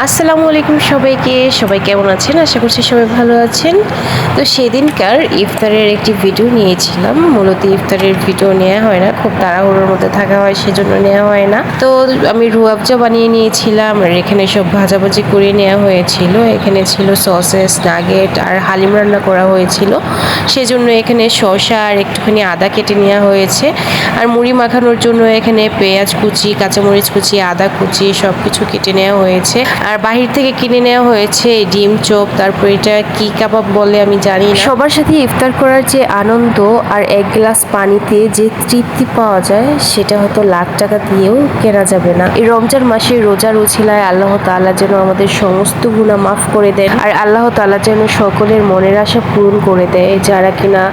আসসালামু আলাইকুম সবাইকে। সবাই কেমন আছেন? আশা করছি সবাই ভালো আছেন। তো সেদিনকার ইফতারের একটি ভিডিও নিয়েছিলাম। মূলত ইফতারের ভিডিও নেওয়া হয় না, খুব তাড়াহুড়োর মধ্যে থাকা হয়, সেজন্য নেওয়া হয় না। তো আমি রুয়াবজা বানিয়ে নিয়েছিলাম আর এখানে সব ভাজাভাজি করে নেওয়া হয়েছিল। এখানে ছিল সসেস, নাগেট আর হালিম রান্না করা হয়েছিল। সেজন্য এখানে শসা আর একটুখানি আদা কেটে নেওয়া হয়েছে। আর মুড়ি মাখানোর জন্য এখানে পেঁয়াজ কুচি, কাঁচামরিচ কুচি, আদা কুচি সব কিছু কেটে নেওয়া হয়েছে। আর বাহির থেকে কিনে নেওয়া হয়েছে ডিম চপ, তারপর এটা কি কাবাব বলে আমি জানি না। সবার সাথে ইফতার করার যে আনন্দ আর এক গ্লাস পানিতে যে তৃপ্তি পাওয়া যায় সেটা হয়তো লাখ টাকা দিয়েও কেনা যাবে না। এই রমজান মাসে রোজার উছিলায় আল্লাহ তাআলা যেন আমাদের সমস্ত গুনাহ মাফ করে দেন আর আল্লাহ তাআলা যেন সকলের মনের আশা পূরণ করে দেয়। যারা কিনা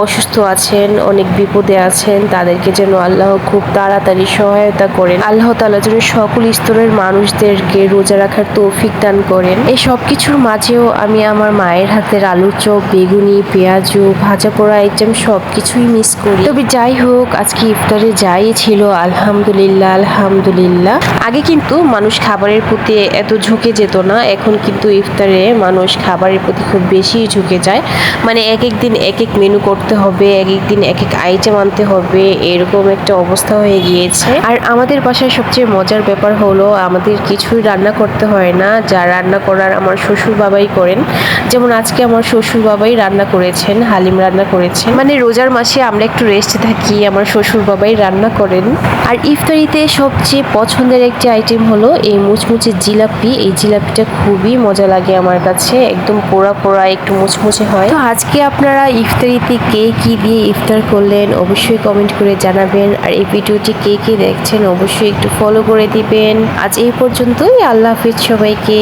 অসুস্থ আছেন, অনেক বিপদে আছেন, তাদেরকে যেন আল্লাহ খুব তাড়াতাড়ি সহায়তা করেন। আল্লাহ তাআলা যেন সকল স্তরের মানুষদেরকে রোজা রাখার তৌফিক দান করেন। এই সব কিছুর মাঝেও আমি আমার মায়ের হাতের আলুর চপ, বেগুনি, পেঁয়াজু, ভাজা পোড়া আইটেম সব কিছুই মিস করি। তবে যাই হোক, আজকে ইফতারে যাই ছিল আলহামদুলিল্লাহ আলহামদুলিল্লাহ। আগে কিন্তু মানুষ খাবারের প্রতি এত ঝুঁকে যেত না, এখন কিন্তু ইফতারে মানুষ খাবারের প্রতি খুব বেশি ঝুঁকে যায়। মানে এক এক দিন এক এক মেনু করতে হবে, এক এক দিন এক এক আইটেম আনতে হবে, এরকম একটা অবস্থা হয়ে গিয়েছে। আর আমাদের বাসায় সবচেয়ে মজার ব্যাপার হলো আমাদের কিছুই রান্না করতে হয় না, যা রান্না করার আমার শ্বশুর বাবাই করেন। যেমন আজকে আমার শ্বশুর বাবাই রান্না করেছেন, হালিম রান্না করেছেন। মানে রোজার মাসে আমরা একটু রেস্টে থাকি, আমার শ্বশুর বাবাই রান্না করেন। আর ইফতারিতে সবচেয়ে পছন্দের একটি আইটেম হলো এই মুচমুচে জিলাপি। এই জিলাপিটা খুবই মজা লাগে আমার কাছে, একদম পোড়া পোড়া একটু মুচমুচে হয়। তো আজকে আপনারা ইফতারিতে কে কি দিয়ে ইফতার করলেন অবশ্যই কমেন্ট করে জানাবেন। আর এই ভিডিওটি কে কে দেখছেন অবশ্যই একটু ফলো করে দিবেন। আজ এই পর্যন্তই, আল্লাহ হাফিজ সবাইকে।